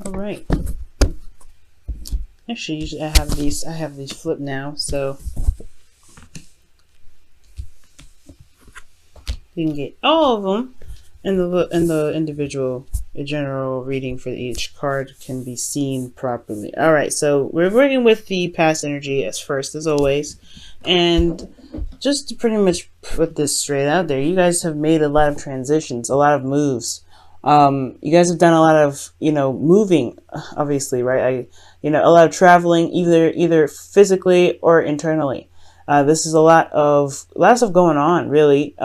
All right. Actually, usually I have these flipped now, so you can get all of them, and the individual, a general reading for each card can be seen properly. All right, so we're working with the past energy as first, as always, and just to pretty much put this straight out there, you guys have made a lot of transitions, a lot of moves. You guys have done a lot of, moving, obviously, right? A lot of traveling, either physically or internally. This is a lot of stuff going on, really.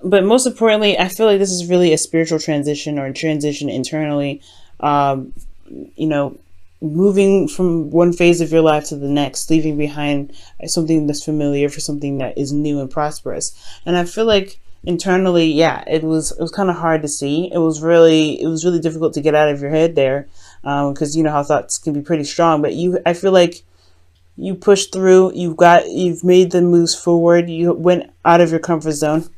But most importantly, I feel like this is really a spiritual transition or a transition internally. You know, moving from one phase of your life to the next, leaving behind something that's familiar for something that is new and prosperous. And I feel like internally, yeah, it was kind of hard to see. It was really difficult to get out of your head there, because you know how thoughts can be pretty strong. But I feel like you pushed through. You've made the moves forward. You went out of your comfort zone,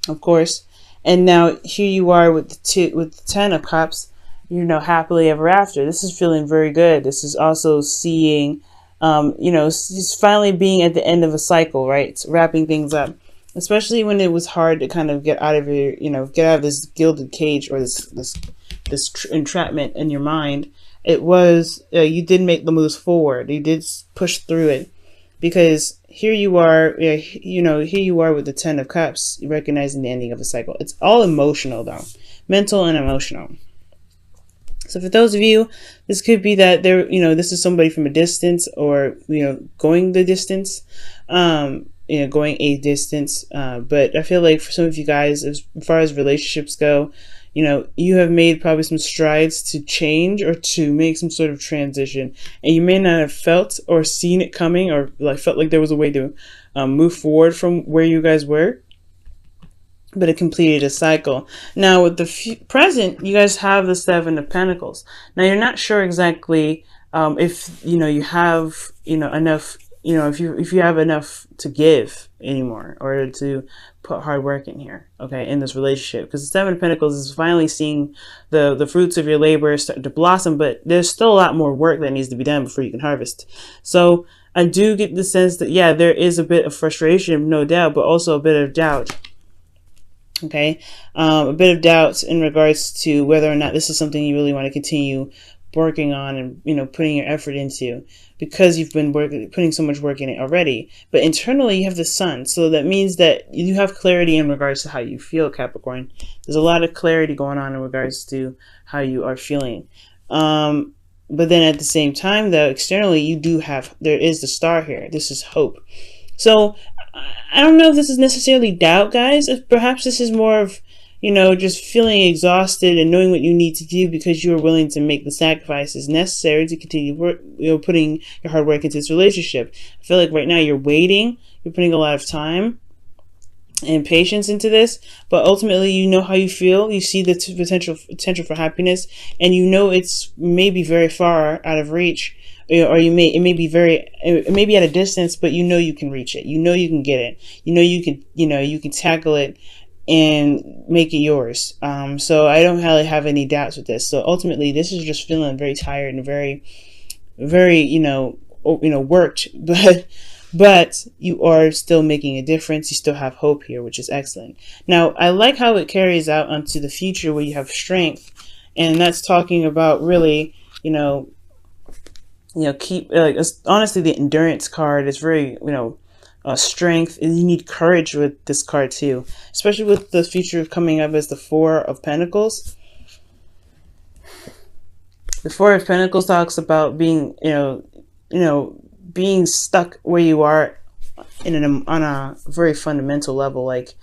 of course, and now here you are with the 10 of Cups. Happily ever after. This is feeling very good. This is also seeing, it's finally being at the end of a cycle, right? It's wrapping things up, especially when it was hard to kind of get out of this gilded cage, or this entrapment in your mind. It was, you did make the moves forward. You did push through it, because here you are, here you are with the 10 of Cups, recognizing the ending of a cycle. It's all emotional though, mental and emotional. So for those of you, this could be that this is somebody from a distance, or, going the distance, going a distance. But I feel like for some of you guys, as far as relationships go, you have made probably some strides to change or to make some sort of transition, and you may not have felt or seen it coming, or felt like there was a way to move forward from where you guys were, but it completed a cycle. Now with the present, you guys have the 7 of Pentacles. Now you're not sure exactly if you have enough, if you have enough to give anymore, or to put hard work in here, okay, in this relationship, because the 7 of Pentacles is finally seeing the fruits of your labor start to blossom, but there's still a lot more work that needs to be done before you can harvest. So I do get the sense that, yeah, there is a bit of frustration, no doubt, but also a bit of doubt. Okay, a bit of doubts in regards to whether or not this is something you really want to continue working on and putting your effort into, because you've been putting so much work in it already. But internally, you have the Sun, so that means that you have clarity in regards to how you feel, Capricorn. There's a lot of clarity going on in regards to how you are feeling. But then at the same time, though, externally, there is the Star here. This is hope. So I don't know if this is necessarily doubt, guys. If perhaps this is more of, just feeling exhausted and knowing what you need to do, because you are willing to make the sacrifices necessary to continue work, putting your hard work into this relationship. I feel like right now you're waiting. You're putting a lot of time and patience into this, but ultimately you know how you feel. You see the potential for happiness, and it's maybe very far out of reach. Or it may be at a distance, but you can reach it. You can get it. You can tackle it and make it yours. So I don't really have any doubts with this. So ultimately, this is just feeling very tired and very, very, worked, but you are still making a difference. You still have hope here, which is excellent. Now, I like how it carries out onto the future, where you have strength, and that's talking about really, keep, honestly, the endurance card is very, strength, and you need courage with this card too, especially with the future coming up as the 4 of Pentacles. The 4 of Pentacles talks about being, being stuck where you are on a very fundamental level, like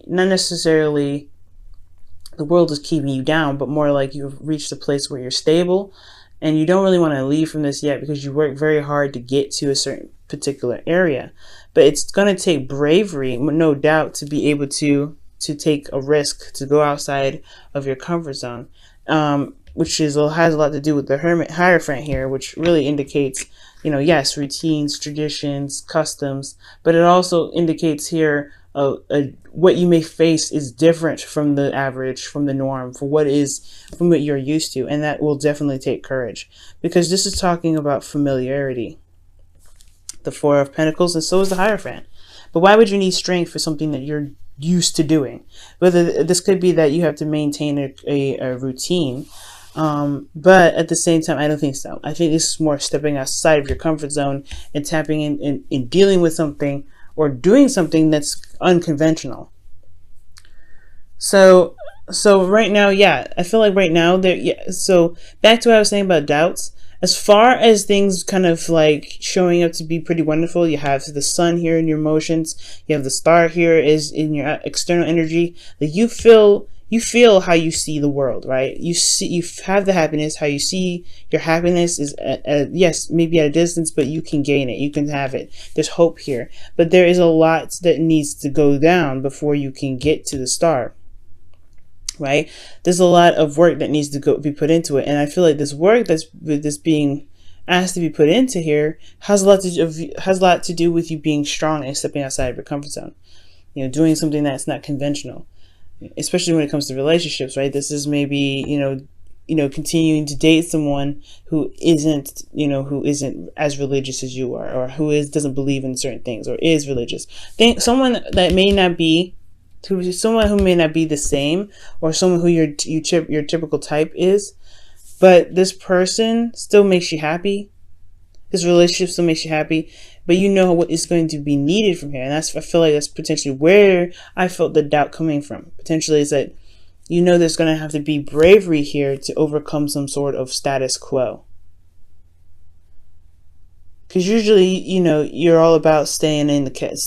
not necessarily the world is keeping you down, but more like you've reached a place where you're stable. And you don't really want to leave from this yet, because you work very hard to get to a certain particular area. But it's going to take bravery, no doubt, to be able to take a risk, to go outside of your comfort zone, which has a lot to do with the Hermit Hierophant here, which really indicates, yes, routines, traditions, customs, but it also indicates here what you may face is different from the average, from the norm, from what you're used to, and that will definitely take courage, because this is talking about familiarity, the Four of Pentacles, and so is the Hierophant. But why would you need strength for something that you're used to doing? Whether this could be that you have to maintain a routine, but at the same time, I don't think so. I think this is more stepping outside of your comfort zone and tapping in dealing with something or doing something that's unconventional. So right now, yeah, I feel like right now there, yeah. So back to what I was saying about doubts. As far as things kind of like showing up to be pretty wonderful, you have the sun here in your emotions. You have the star here is in your external energy. Like you feel how you see the world, right? You have the happiness. How you see your happiness is yes, maybe at a distance, but you can gain it. You can have it. There's hope here, but there is a lot that needs to go down before you can get to the star. Right? There's a lot of work that needs to be put into it, and I feel like this work that's being asked to be put into here has a lot to do with you being strong and stepping outside of your comfort zone. You know, doing something that's not conventional, especially when it comes to relationships. Right? This is maybe continuing to date someone who isn't as religious as you are, or who doesn't believe in certain things, or is religious. Someone that may not be. Someone who may not be the same, or someone who your typical type is, but this person still makes you happy. This relationship still makes you happy, but you know what is going to be needed from here, and I feel like that's potentially where I felt the doubt coming from. Potentially is that there's going to have to be bravery here to overcome some sort of status quo. Because usually, you're all about staying in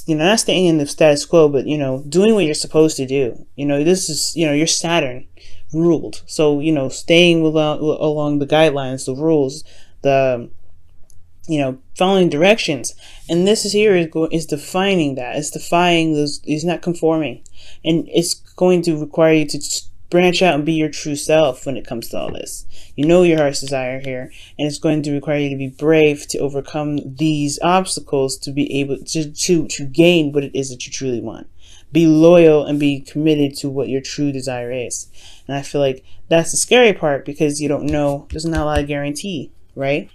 not staying in the status quo, but, doing what you're supposed to do. This is, you're Saturn ruled. So, staying along the guidelines, the rules, the, following directions. And this is defining that. It's defying those, it's not conforming. And it's going to require you to branch out and be your true self when it comes to all this. Your heart's desire here, and it's going to require you to be brave to overcome these obstacles to be able to gain what it is that you truly want. Be loyal and be committed to what your true desire is. And I feel like that's the scary part, because you don't know, there's not a lot of guarantee, right?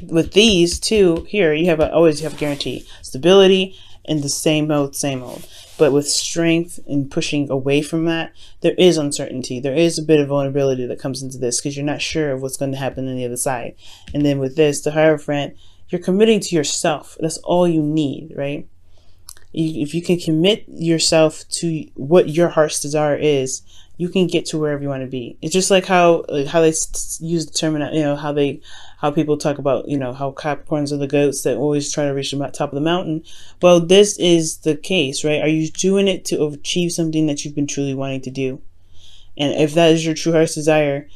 With these two here, you always have guarantee, stability, and the same old. But with strength and pushing away from that, there is uncertainty. There is a bit of vulnerability that comes into this, because you're not sure of what's going to happen on the other side. And then with this, the Hierophant, you're committing to yourself. That's all you need, right? If you can commit yourself to what your heart's desire is, you can get to wherever you want to be. It's just like how they use the term, how people talk about, how Capricorns are the goats that always try to reach the top of the mountain. Well, this is the case, right? Are you doing it to achieve something that you've been truly wanting to do? And if that is your true heart's desire,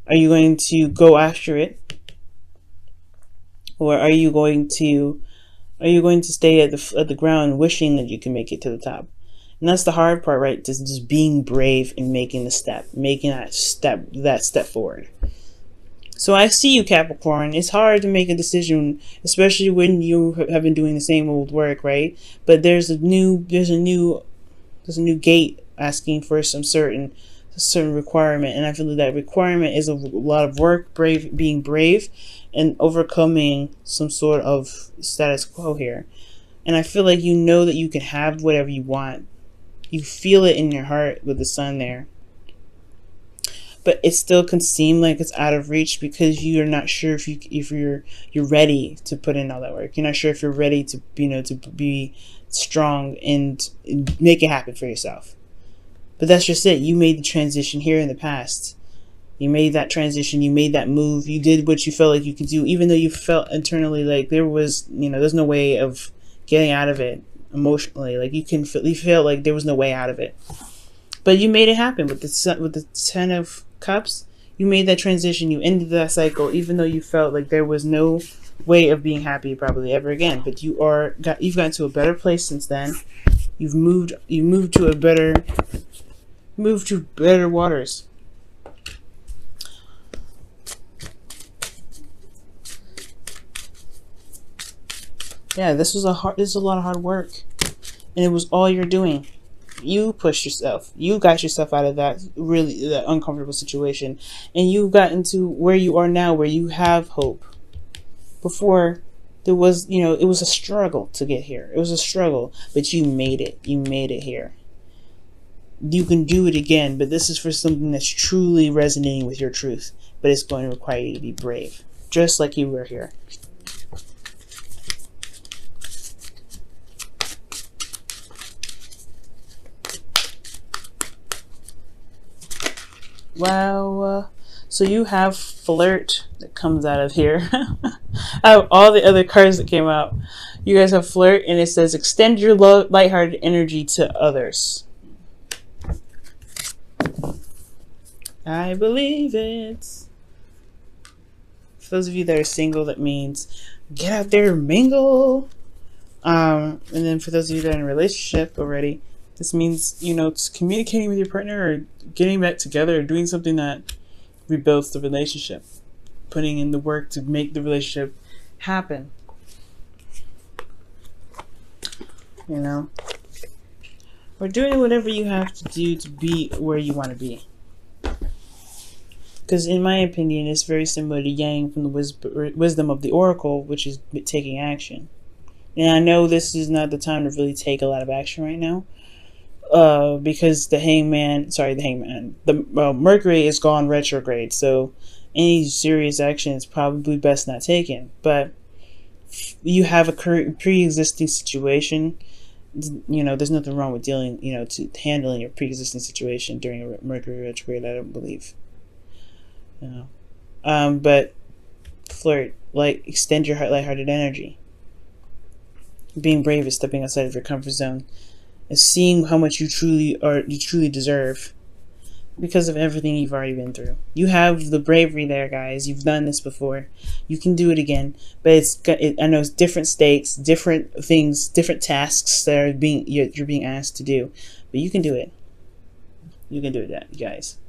are you going to go after it? Or are you going to stay at the ground wishing that you can make it to the top? And that's the hard part, right? Just being brave and making that step forward. So I see you, Capricorn. It's hard to make a decision, especially when you have been doing the same old work, right? But there's a new gate asking for some certain requirement, and I feel that requirement is a lot of work, being brave, and overcoming some sort of status quo here. And I feel like that you can have whatever you want. You feel it in your heart with the sun there. But it still can seem like it's out of reach, because you're not sure if you're ready to put in all that work. You're not sure if you're ready to be strong and make it happen for yourself. But that's just it. You made the transition here in the past. You made that transition. You made that move. You did what you felt like you could do, even though you felt internally like there's no way of getting out of it emotionally. Like you felt like there was no way out of it. But you made it happen with the Ten of Cups. You made that transition. You ended that cycle, even though you felt like there was no way of being happy probably ever again. But you've gotten to a better place since then. You've moved to better waters. Yeah, this is a lot of hard work. and it was all you're doing. You pushed yourself. You got yourself out of that uncomfortable situation, and you got into where you are now, where you have hope. Before, there was, it was a struggle to get here. It was a struggle, but you made it. You made it here. You can do it again, but this is for something that's truly resonating with your truth. But it's going to require you to be brave, just like you were here. Wow. So you have flirt that comes out of here. Out of all the other cards that came out, you guys have flirt, and it says extend your lighthearted energy to others. I believe it. For those of you that are single, that means get out there and mingle. And then for those of you that are in a relationship already, this means, it's communicating with your partner or getting back together or doing something that rebuilds the relationship. Putting in the work to make the relationship happen. Or doing whatever you have to do to be where you want to be. Because in my opinion, it's very similar to Yang from the wisdom of the Oracle, which is taking action. And I know this is not the time to really take a lot of action right now. Because the Mercury is gone retrograde. So any serious action is probably best not taken. But you have a pre-existing situation. There's nothing wrong with handling your pre-existing situation during a Mercury retrograde, I don't believe. But flirt, extend your lighthearted energy. Being brave is stepping outside of your comfort zone, and seeing how much you truly deserve, because of everything you've already been through. You have the bravery there, guys. You've done this before. You can do it again. But I know it's different stakes, different things, different tasks that you're being asked to do. But you can do it. You can do it, guys.